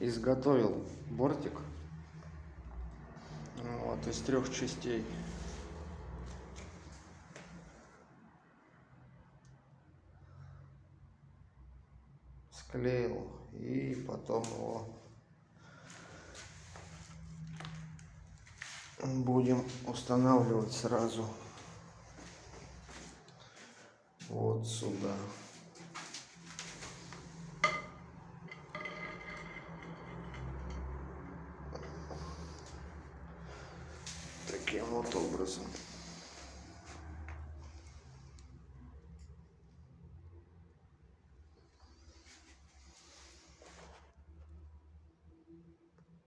изготовил бортик вот из 3 частей. Склеил и потом его будем устанавливать сразу вот сюда. Таким вот образом.